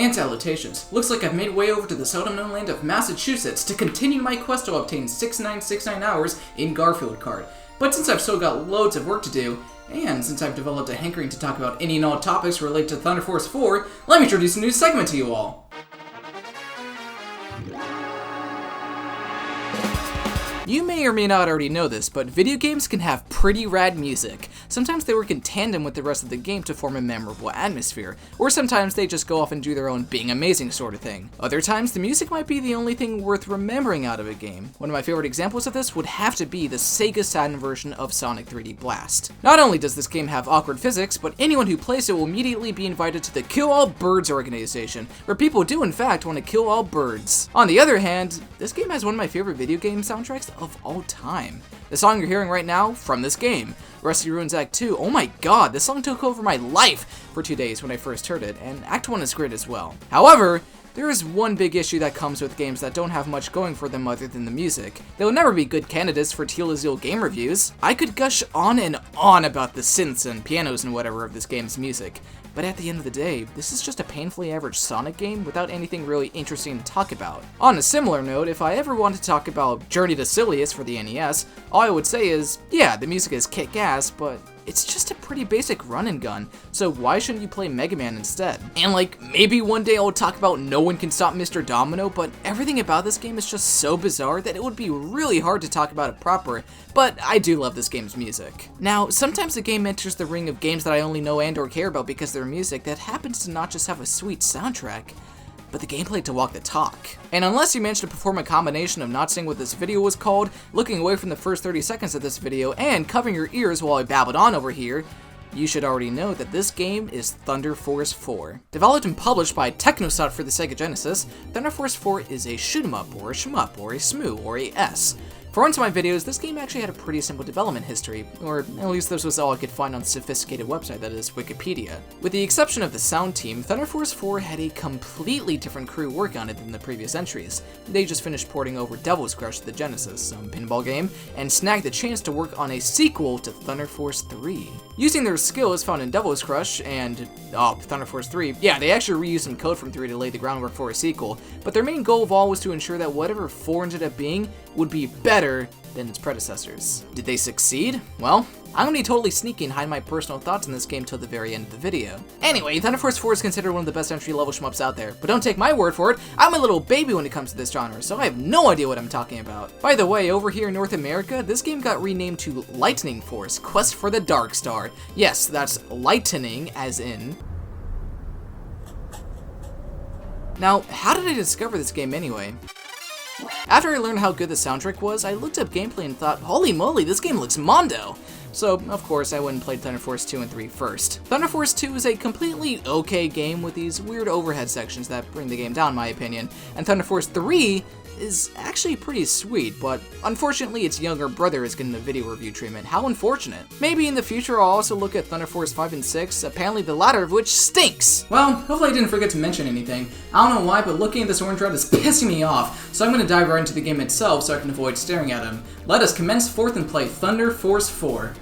And salutations. Looks like I've made way over to the seldom known land of Massachusetts to continue my quest to obtain 6969 hours in Garfield Kart. But since I've still got loads of work to do, and since I've developed a hankering to talk about any and all topics related to Thunder Force 4, let me introduce a new segment to you all. You may or may not already know this, but video games can have pretty rad music. Sometimes they work in tandem with the rest of the game to form a memorable atmosphere, or sometimes they just go off and do their own being amazing sort of thing. Other times, the music might be the only thing worth remembering out of a game. One of my favorite examples of this would have to be the Sega Saturn version of Sonic 3D Blast. Not only does this game have awkward physics, but anyone who plays it will immediately be invited to the Kill All Birds organization, where people do in fact want to kill all birds. On the other hand, this game has one of my favorite video game soundtracks of all time. The song you're hearing right now, from this game, Rusty Ruins Act 2, oh my god, this song took over my life for 2 days when I first heard it, and Act 1 is great as well. However, there is one big issue that comes with games that don't have much going for them other than the music. They will never be good candidates for Tealazeal game reviews. I could gush on and on about the synths and pianos and whatever of this game's music, but at the end of the day, this is just a painfully average Sonic game without anything really interesting to talk about. On a similar note, if I ever want to talk about Journey to Silius for the NES, all I would say is, yeah, the music is kick-ass, but it's just a pretty basic run and gun, so why shouldn't you play Mega Man instead? And like, maybe one day I'll talk about No One Can Stop Mr. Domino, but everything about this game is just so bizarre that it would be really hard to talk about it proper, but I do love this game's music. Now, sometimes the game enters the ring of games that I only know and or care about because of their music that happens to not just have a sweet soundtrack, but the gameplay to walk the talk. And unless you managed to perform a combination of not seeing what this video was called, looking away from the first 30 seconds of this video, and covering your ears while I babbled on over here, you should already know that this game is Thunder Force 4. Developed and published by Technosot for the Sega Genesis, Thunder Force 4 is a shoot-em-up, or a shmup, or a smoo, or a S. For once in my videos, this game actually had a pretty simple development history, or at least this was all I could find on the sophisticated website that is Wikipedia. With the exception of the sound team, Thunder Force 4 had a completely different crew work on it than the previous entries. They just finished porting over Devil's Crush to the Genesis, some pinball game, and snagged the chance to work on a sequel to Thunder Force 3. Using their skills found in Devil's Crush and, Thunder Force 3, yeah, they actually reused some code from 3 to lay the groundwork for a sequel, but their main goal of all was to ensure that whatever 4 ended up being would be better than its predecessors. Did they succeed? Well, I'm gonna be totally sneaky and hide my personal thoughts on this game till the very end of the video. Anyway, Thunder Force 4 is considered one of the best entry-level shmups out there, but don't take my word for it, I'm a little baby when it comes to this genre, so I have no idea what I'm talking about. By the way, over here in North America, this game got renamed to Lightning Force, Quest for the Dark Star. Yes, that's lightning, as in... Now, how did I discover this game anyway? After I learned how good the soundtrack was, I looked up gameplay and thought, holy moly, this game looks mondo! So, of course, I went and played Thunder Force 2 and 3 first. Thunder Force 2 is a completely okay game with these weird overhead sections that bring the game down, in my opinion, and Thunder Force 3 is actually pretty sweet, but unfortunately its younger brother is getting the video review treatment. How unfortunate. Maybe in the future I'll also look at Thunder Force 5 and 6, apparently the latter of which stinks! Well, hopefully I didn't forget to mention anything. I don't know why, but looking at this orange red is pissing me off, so I'm going to dive right into the game itself so I can avoid staring at him. Let us commence forth and play Thunder Force 4.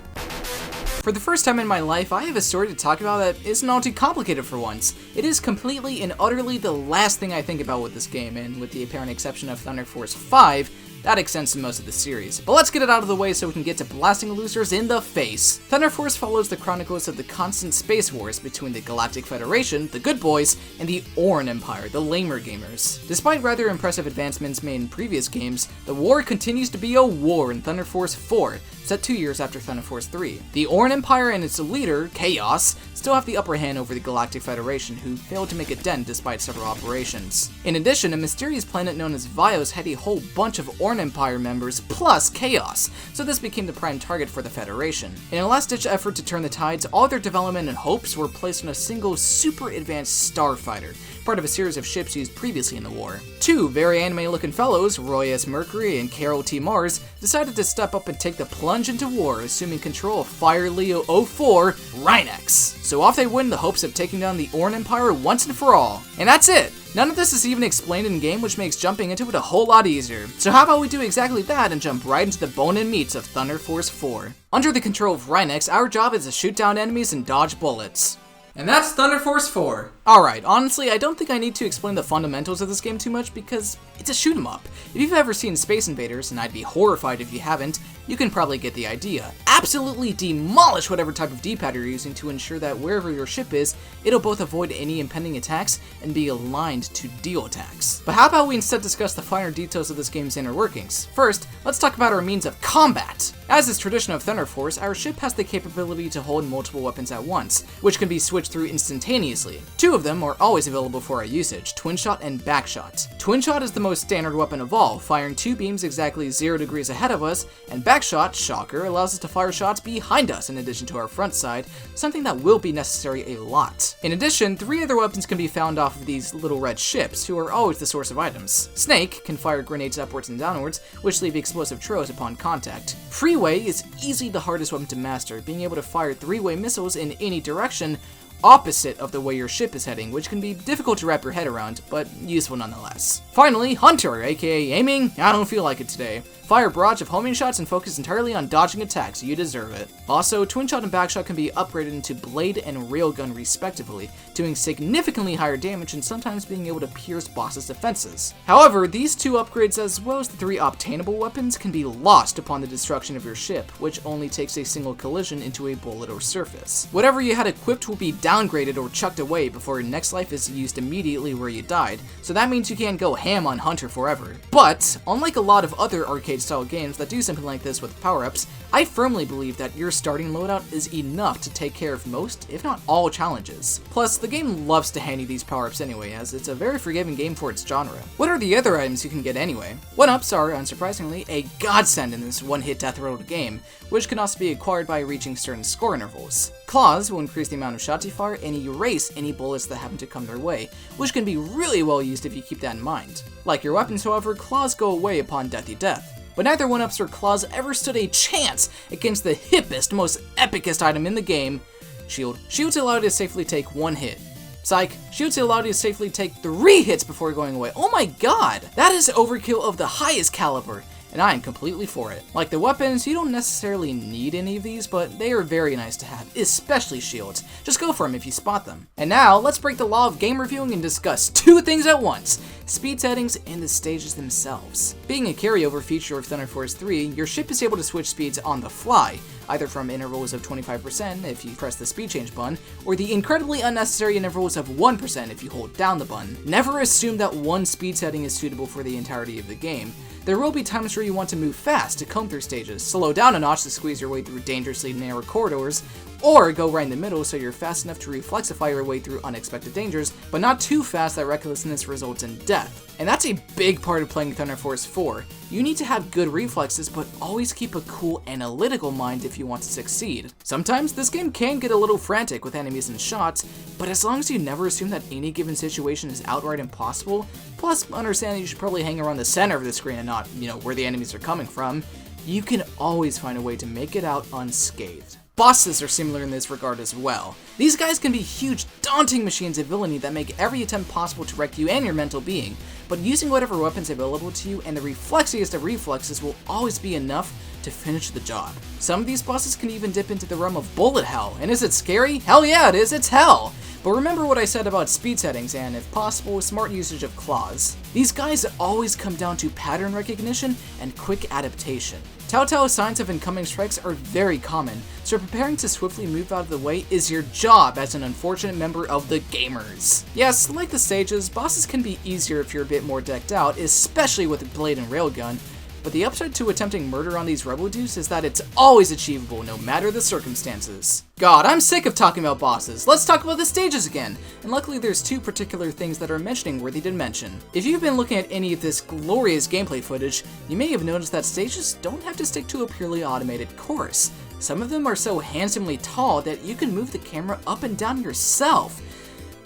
For the first time in my life, I have a story to talk about that isn't all too complicated for once. It is completely and utterly the last thing I think about with this game, and with the apparent exception of Thunder Force 5, that extends to most of the series. But let's get it out of the way so we can get to blasting losers in the face. Thunder Force follows the chronicles of the constant space wars between the Galactic Federation, the good boys, and the Oran Empire, the lamer gamers. Despite rather impressive advancements made in previous games, the war continues to be a war in Thunder Force 4, set 2 years after Thunder Force 3. The Oran Empire and its leader, Chaos, still have the upper hand over the Galactic Federation, who failed to make a dent despite several operations. In addition, a mysterious planet known as Vios had a whole bunch of Oran Empire members, plus Chaos, so this became the prime target for the Federation. In a last-ditch effort to turn the tides, all their development and hopes were placed on a single super advanced starfighter, part of a series of ships used previously in the war. Two very anime-looking fellows, Roy S. Mercury and Carol T. Mars, decided to step up and take the plunge into war, assuming control of Fire Leo 04, Rhinox. So off they went in the hopes of taking down the Oran Empire once and for all. And that's it! None of this is even explained in-game, which makes jumping into it a whole lot easier. So how about we do exactly that and jump right into the bone and meats of Thunder Force 4. Under the control of Rhinox, our job is to shoot down enemies and dodge bullets. And that's Thunder Force 4. Alright, honestly, I don't think I need to explain the fundamentals of this game too much because it's a shoot 'em up. If you've ever seen Space Invaders, and I'd be horrified if you haven't, you can probably get the idea. Absolutely demolish whatever type of D-pad you're using to ensure that wherever your ship is, it'll both avoid any impending attacks and be aligned to deal attacks. But how about we instead discuss the finer details of this game's inner workings? First, let's talk about our means of combat. As is tradition of Thunder Force, our ship has the capability to hold multiple weapons at once, which can be switched through instantaneously. Two of them are always available for our usage, Twin Shot and Back Shot. Twin Shot is the most standard weapon of all, firing 2 beams exactly 0 degrees ahead of us, and Back Shot, shocker, allows us to fire shots behind us in addition to our front side, something that will be necessary a lot. In addition, 3 other weapons can be found off of these little red ships, who are always the source of items. Snake can fire grenades upwards and downwards, which leave explosive trails upon contact. Freeway is easily the hardest weapon to master, being able to fire 3-way missiles in any direction, opposite of the way your ship is heading, which can be difficult to wrap your head around, but useful nonetheless. Finally, Hunter, aka aiming, I don't feel like it today. Fire a barrage of homing shots and focus entirely on dodging attacks, you deserve it. Also, Twin Shot and Back Shot can be upgraded into Blade and Railgun respectively, doing significantly higher damage and sometimes being able to pierce bosses' defenses. However, these 2 upgrades as well as the 3 obtainable weapons can be lost upon the destruction of your ship, which only takes a single collision into a bullet or surface. Whatever you had equipped will be downgraded or chucked away before your next life is used immediately where you died, so that means you can't go ham on Hunter forever. But, unlike a lot of other arcade-style games that do something like this with power-ups, I firmly believe that your starting loadout is enough to take care of most, if not all, challenges. Plus, the game loves to hand you these power-ups anyway, as it's a very forgiving game for its genre. What are the other items you can get anyway? 1-ups are, unsurprisingly, a godsend in this one-hit death roll game, which can also be acquired by reaching certain score intervals. Claws will increase the amount of shots you fire and erase any bullets that happen to come their way, which can be really well used if you keep that in mind. Like your weapons, however, claws go away upon deathy death. But neither 1-ups or claws ever stood a chance against the hippest, most epicest item in the game, Shield. Shields allow you to safely take 1 hit. Psych, shields allow you to safely take 3 hits before going away. Oh my god! That is overkill of the highest caliber, and I am completely for it. Like the weapons, you don't necessarily need any of these, but they are very nice to have, especially shields. Just go for them if you spot them. And now, let's break the law of game reviewing and discuss 2 things at once: speed settings and the stages themselves. Being a carryover feature of Thunder Force 3, your ship is able to switch speeds on the fly, either from intervals of 25% if you press the speed change button, or the incredibly unnecessary intervals of 1% if you hold down the button. Never assume that one speed setting is suitable for the entirety of the game. There will be times where you want to move fast to comb through stages, slow down a notch to squeeze your way through dangerously narrow corridors, or go right in the middle so you're fast enough to reflexify your way through unexpected dangers, but not too fast that recklessness results in death. And that's a big part of playing Thunder Force 4. You need to have good reflexes, but always keep a cool, analytical mind if you want to succeed. Sometimes this game can get a little frantic with enemies and shots, but as long as you never assume that any given situation is outright impossible, plus understand that you should probably hang around the center of the screen and not, where the enemies are coming from, you can always find a way to make it out unscathed. Bosses are similar in this regard as well. These guys can be huge, daunting machines of villainy that make every attempt possible to wreck you and your mental being, but using whatever weapons available to you and the reflexiest of reflexes will always be enough to finish the job. Some of these bosses can even dip into the realm of bullet hell, and is it scary? Hell yeah it is, it's hell! But remember what I said about speed settings and, if possible, smart usage of claws. These guys always come down to pattern recognition and quick adaptation. Telltale signs of incoming strikes are very common, so preparing to swiftly move out of the way is your job as an unfortunate member of the gamers. Yes, like the stages, bosses can be easier if you're a bit more decked out, especially with Blade and Railgun, but the upside to attempting murder on these rebel dudes is that it's always achievable no matter the circumstances. God, I'm sick of talking about bosses. Let's talk about the stages again. And luckily there's 2 particular things that are mentioning worthy to mention. If you've been looking at any of this glorious gameplay footage, you may have noticed that stages don't have to stick to a purely automated course. Some of them are so handsomely tall that you can move the camera up and down yourself.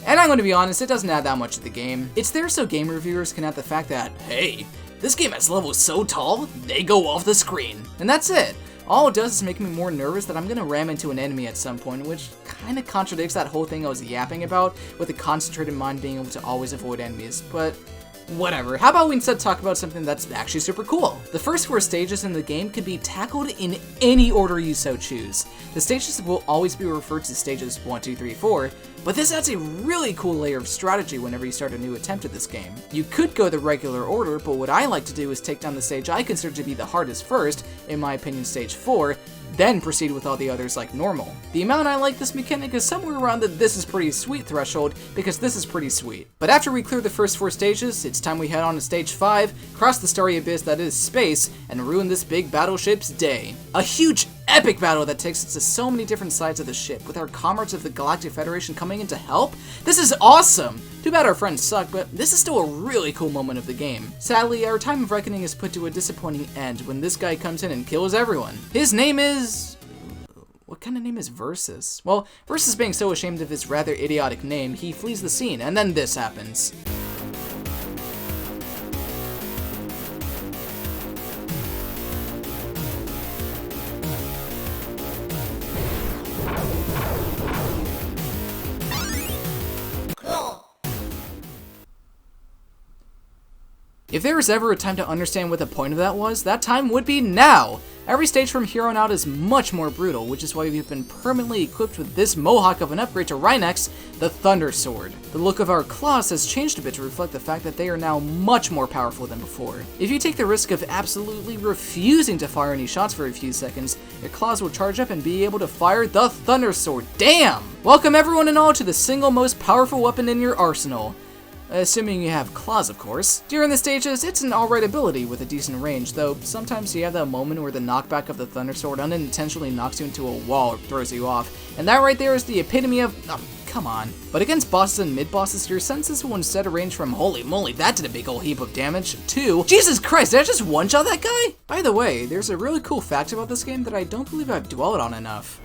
And I'm going to be honest, it doesn't add that much to the game. It's there so game reviewers can add the fact that, hey, this game has levels so tall, they go off the screen. And that's it. All it does is make me more nervous that I'm gonna ram into an enemy at some point, which kinda contradicts that whole thing I was yapping about, with a concentrated mind being able to always avoid enemies. But Whatever, how about we instead talk about something that's actually super cool? The first 4 stages in the game can be tackled in any order you so choose. The stages will always be referred to stages 1, 2, 3, 4, but this adds a really cool layer of strategy whenever you start a new attempt at this game. You could go the regular order, but what I like to do is take down the stage I consider to be the hardest first, in my opinion stage 4, then proceed with all the others like normal. The amount I like this mechanic is somewhere around the this is pretty sweet threshold, because this is pretty sweet. But after we clear the first 4 stages, it's time we head on to stage 5, cross the starry abyss that is space, and ruin this big battleship's day. A huge epic battle that takes us to so many different sides of the ship, with our comrades of the Galactic Federation coming in to help. This is awesome! Too bad our friends suck, but this is still a really cool moment of the game. Sadly, our time of reckoning is put to a disappointing end when this guy comes in and kills everyone. His name is... what kind of name is Versus? Well, Versus being so ashamed of his rather idiotic name, he flees the scene, and then this happens. If there was ever a time to understand what the point of that was, that time would be now! Every stage from here on out is much more brutal, which is why we've been permanently equipped with this mohawk of an upgrade to Rhinox, the Thunder Sword. The look of our claws has changed a bit to reflect the fact that they are now much more powerful than before. If you take the risk of absolutely refusing to fire any shots for a few seconds, your claws will charge up and be able to fire the Thunder Sword. Damn! Welcome everyone and all to the single most powerful weapon in your arsenal. Assuming you have claws, of course. During the stages, it's an alright ability with a decent range, though sometimes you have that moment where the knockback of the Thunder Sword unintentionally knocks you into a wall or throws you off, and that right there is the epitome of... oh, come on. But against bosses and mid-bosses, your senses will instead range from holy moly, that did a big ol' heap of damage, to Jesus Christ, did I just one-shot that guy? By the way, there's a really cool fact about this game that I don't believe I've dwelled on enough.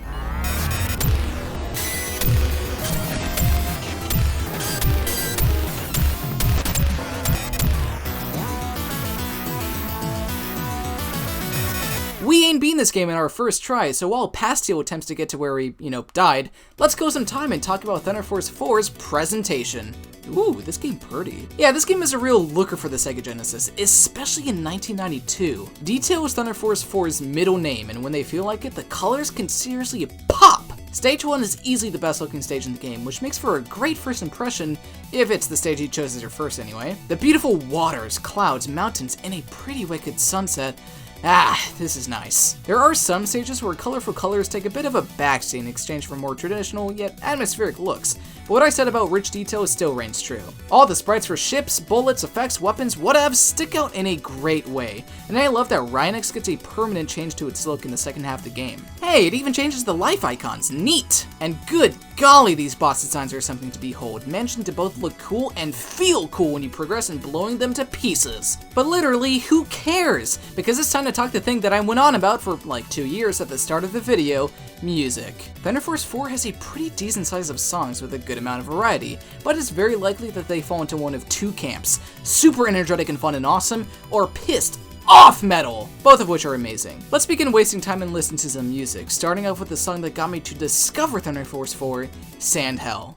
We ain't beaten this game in our first try, so while past Teal attempts to get to where we, died, let's go some time and talk about Thunder Force 4's presentation. Ooh, this game pretty. Yeah, this game is a real looker for the Sega Genesis, especially in 1992. Detail is Thunder Force 4's middle name, and when they feel like it, the colors can seriously pop! Stage 1 is easily the best looking stage in the game, which makes for a great first impression, if it's the stage you chose as your first anyway. The beautiful waters, clouds, mountains, and a pretty wicked sunset. Ah, this is nice. There are some stages where colorful colors take a bit of a backseat in exchange for more traditional yet atmospheric looks, but what I said about rich detail still reigns true. All the sprites for ships, bullets, effects, weapons, whatevs stick out in a great way, and I love that Rhinox gets a permanent change to its look in the second half of the game. Hey, it even changes the life icons, neat! And good golly, these boss designs are something to behold, managing to both look cool and feel cool when you progress in blowing them to pieces. But literally, who cares? Because it's time to talk the thing that I went on about for like 2 years at the start of the video, music. Thunder Force 4 has a pretty decent size of songs with a good amount of variety, but it's very likely that they fall into one of 2 camps, super energetic and fun and awesome, or pissed off metal, both of which are amazing. Let's begin wasting time and listen to some music, starting off with the song that got me to discover Thunder Force 4, Sand Hell.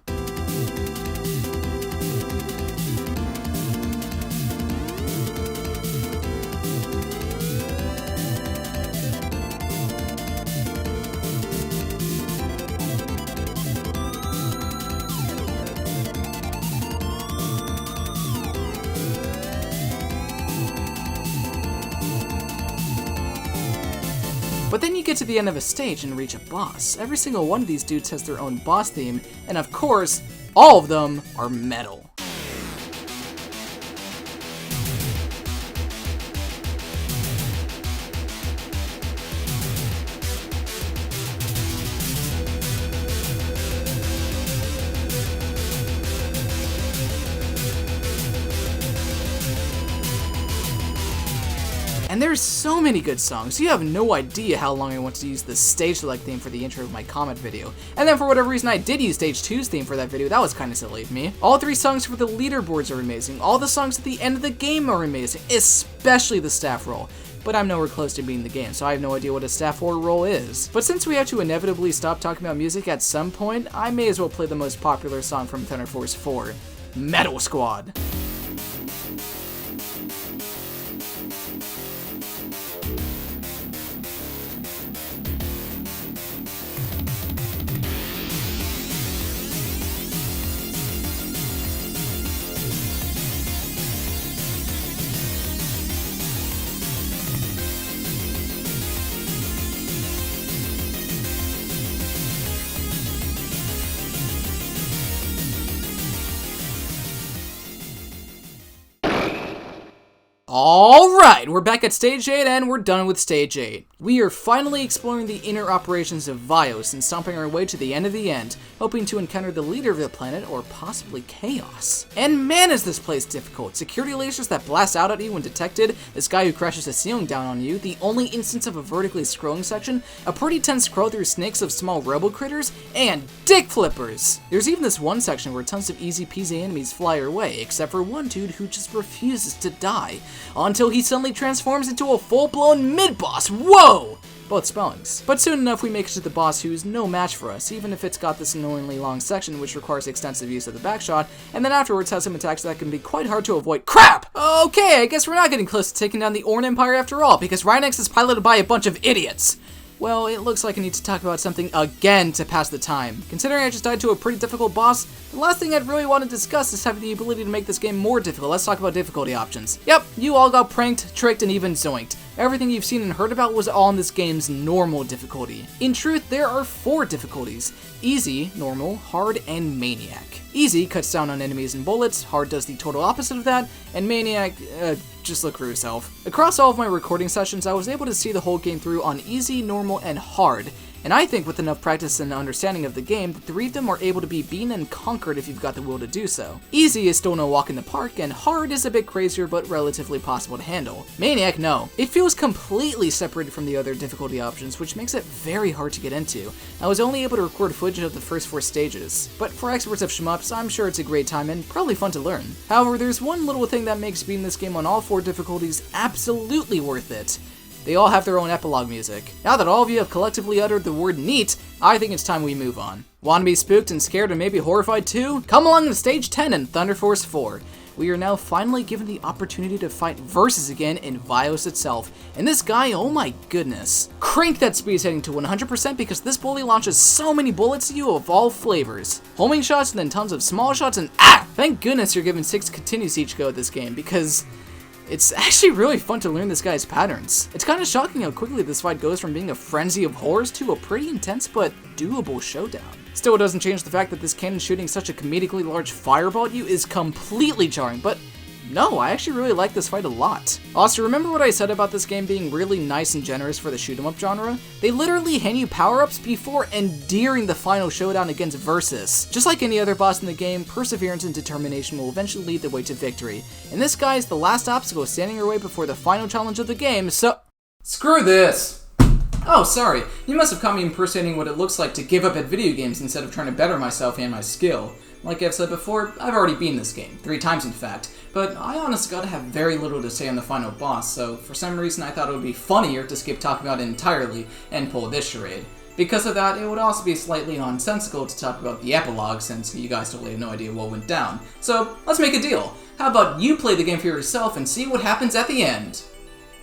But then you get to the end of a stage and reach a boss. Every single one of these dudes has their own boss theme, and of course, all of them are metal. And there's so many good songs, you have no idea how long I wanted to use the stage select theme for the intro of my comment video. And then for whatever reason I did use stage 2's theme for that video, that was kinda silly of me. All 3 songs for the leaderboards are amazing, all the songs at the end of the game are amazing, especially the staff roll. But I'm nowhere close to beating the game, so I have no idea what a staff role is. But since we have to inevitably stop talking about music at some point, I may as well play the most popular song from Thunder Force 4, Metal Squad. Alright, we're back at Stage 8 and we're done with Stage 8. We are finally exploring the inner operations of Vios and stomping our way to the end, hoping to encounter the leader of the planet or possibly Chaos. And man is this place difficult. Security lasers that blast out at you when detected, this guy who crashes the ceiling down on you, the only instance of a vertically scrolling section, a pretty tense scroll through snakes of small robo critters, and dick flippers! There's even this one section where tons of easy peasy enemies fly your way, except for one dude who just refuses to die. Until he suddenly transforms into a full-blown mid-boss. Whoa! Both spellings. But soon enough we make it to the boss who's no match for us, even if it's got this annoyingly long section which requires extensive use of the backshot, and then afterwards has some attacks that can be quite hard to avoid. Crap! Okay, I guess we're not getting close to taking down the Orn Empire after all, because Rhinox is piloted by a bunch of idiots. Well, it looks like I need to talk about something again to pass the time. Considering I just died to a pretty difficult boss, the last thing I'd really want to discuss is having the ability to make this game more difficult. Let's talk about difficulty options. Yep, you all got pranked, tricked, and even zoinked. Everything you've seen and heard about was all in this game's normal difficulty. In truth, there are 4 difficulties: easy, normal, hard, and maniac. Easy cuts down on enemies and bullets, hard does the total opposite of that, and maniac, just look for yourself. Across all of my recording sessions, I was able to see the whole game through on easy, normal, and hard. And I think with enough practice and understanding of the game, the 3 of them are able to be beaten and conquered if you've got the will to do so. Easy is still no walk in the park, and hard is a bit crazier but relatively possible to handle. Maniac, no. It feels completely separated from the other difficulty options, which makes it very hard to get into. I was only able to record footage of the first 4 stages, but for experts of shmups, I'm sure it's a great time and probably fun to learn. However, there's one little thing that makes beating this game on all 4 difficulties absolutely worth it. They all have their own epilogue music. Now that all of you have collectively uttered the word neat, I think it's time we move on. Want to be spooked and scared and maybe horrified too? Come along to Stage 10 in Thunder Force 4. We are now finally given the opportunity to fight Versus again in Vios itself. And this guy, oh my goodness. Crank that speed setting to 100% because this bully launches so many bullets at you of all flavors. Homing shots and then tons of small shots and thank goodness you're given 6 continues each go at this game because it's actually really fun to learn this guy's patterns. It's kind of shocking how quickly this fight goes from being a frenzy of horrors to a pretty intense but doable showdown. Still, it doesn't change the fact that this cannon shooting such a comedically large fireball at you is completely jarring, but no, I actually really like this fight a lot. Also, remember what I said about this game being really nice and generous for the shoot-'em-up genre? They literally hand you power-ups before and during the final showdown against Versus. Just like any other boss in the game, perseverance and determination will eventually lead the way to victory. And this guy is the last obstacle standing your way before the final challenge of the game, so screw this! Oh, sorry, you must have caught me impersonating what it looks like to give up at video games instead of trying to better myself and my skill. Like I've said before, I've already beaten this game, 3 times in fact, but I honestly gotta have very little to say on the final boss, so for some reason I thought it would be funnier to skip talking about it entirely and pull this charade. Because of that, it would also be slightly nonsensical to talk about the epilogue since you guys totally have no idea what went down. So, let's make a deal. How about you play the game for yourself and see what happens at the end?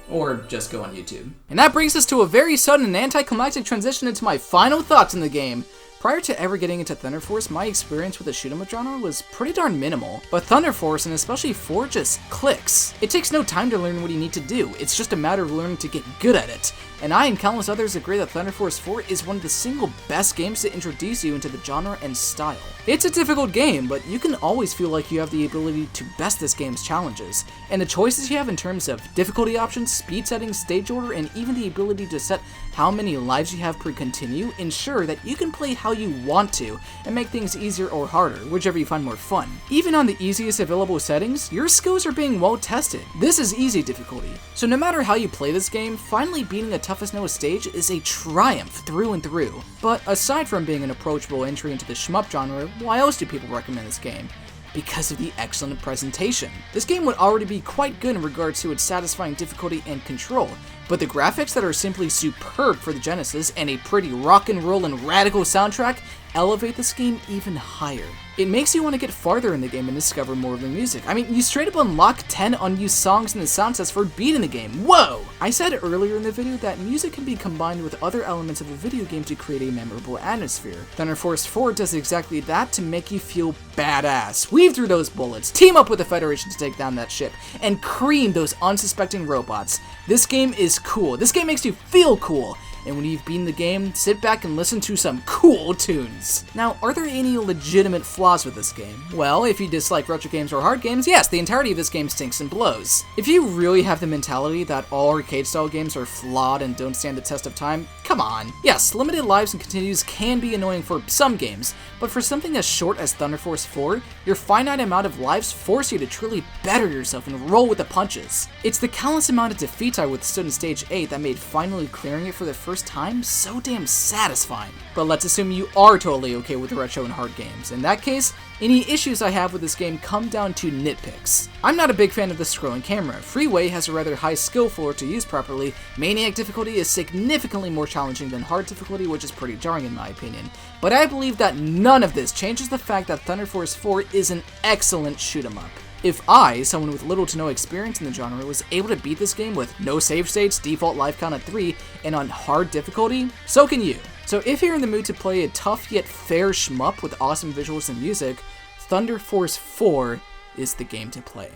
Or just go on YouTube. And that brings us to a very sudden and anticlimactic transition into my final thoughts on the game. Prior to ever getting into Thunder Force, my experience with the shoot-'em-up genre was pretty darn minimal. But Thunder Force, and especially 4, just clicks. It takes no time to learn what you need to do, it's just a matter of learning to get good at it. And I and countless others agree that Thunder Force 4 is one of the single best games to introduce you into the genre and style. It's a difficult game, but you can always feel like you have the ability to best this game's challenges. And the choices you have in terms of difficulty options, speed settings, stage order, and even the ability to set how many lives you have per continue ensure that you can play how you want to and make things easier or harder, whichever you find more fun. Even on the easiest available settings, your skills are being well tested. This is easy difficulty. So no matter how you play this game, finally beating a toughest Noah stage is a triumph through and through. But aside from being an approachable entry into the shmup genre, why else do people recommend this game? Because of the excellent presentation. This game would already be quite good in regards to its satisfying difficulty and control, but the graphics that are simply superb for the Genesis and a pretty rock and roll and radical soundtrack elevate this game even higher. It makes you want to get farther in the game and discover more of the music. I mean, you straight up unlock 10 unused songs in the sound sets for beating the game. Whoa! I said earlier in the video that music can be combined with other elements of a video game to create a memorable atmosphere. Thunder Force 4 does exactly that to make you feel badass. Weave through those bullets, team up with the Federation to take down that ship, and cream those unsuspecting robots. This game is cool. This game makes you feel cool. and when you've beaten the game, sit back and listen to some cool tunes. Now, are there any legitimate flaws with this game? Well, if you dislike retro games or hard games, yes, the entirety of this game stinks and blows. If you really have the mentality that all arcade-style games are flawed and don't stand the test of time, come on. Yes, limited lives and continues can be annoying for some games, but for something as short as Thunder Force 4, your finite amount of lives force you to truly better yourself and roll with the punches. It's the countless amount of defeats I withstood in Stage 8 that made finally clearing it for the first time so damn satisfying. But let's assume you are totally okay with retro and hard games. In that case, any issues I have with this game come down to nitpicks. I'm not a big fan of the scrolling camera. Freeway has a rather high skill floor to use properly. Maniac difficulty is significantly more challenging than hard difficulty, which is pretty jarring in my opinion. But I believe that none of this changes the fact that Thunder Force 4 is an excellent shoot-'em-up. If I, someone with little to no experience in the genre, was able to beat this game with no save states, default life count at 3, and on hard difficulty, so can you. So if you're in the mood to play a tough yet fair shmup with awesome visuals and music, Thunder Force 4 is the game to play.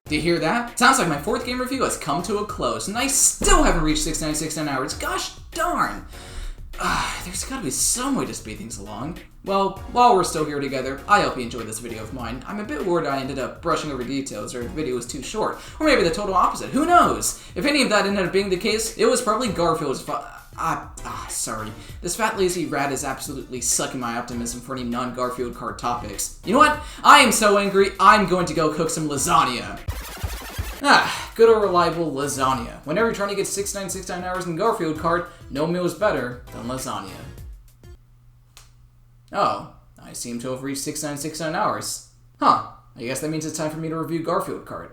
Do you hear that? Sounds like my 4th game review has come to a close, and I still haven't reached 6969 hours. Gosh darn! There's gotta be some way to speed things along. Well, while we're still here together, I hope you enjoyed this video of mine. I'm a bit worried I ended up brushing over details, or the video was too short, or maybe the total opposite. Who knows? If any of that ended up being the case, it was probably Garfield's sorry. This fat lazy rat is absolutely sucking my optimism for any non-Garfield Kart topics. You know what? I am so angry, I'm going to go cook some lasagna. Good old reliable lasagna. Whenever you're trying to get 6969 hours in Garfield Kart, no meal is better than lasagna. Oh, I seem to have reached 6969 hours. Huh, I guess that means it's time for me to review Garfield Kart.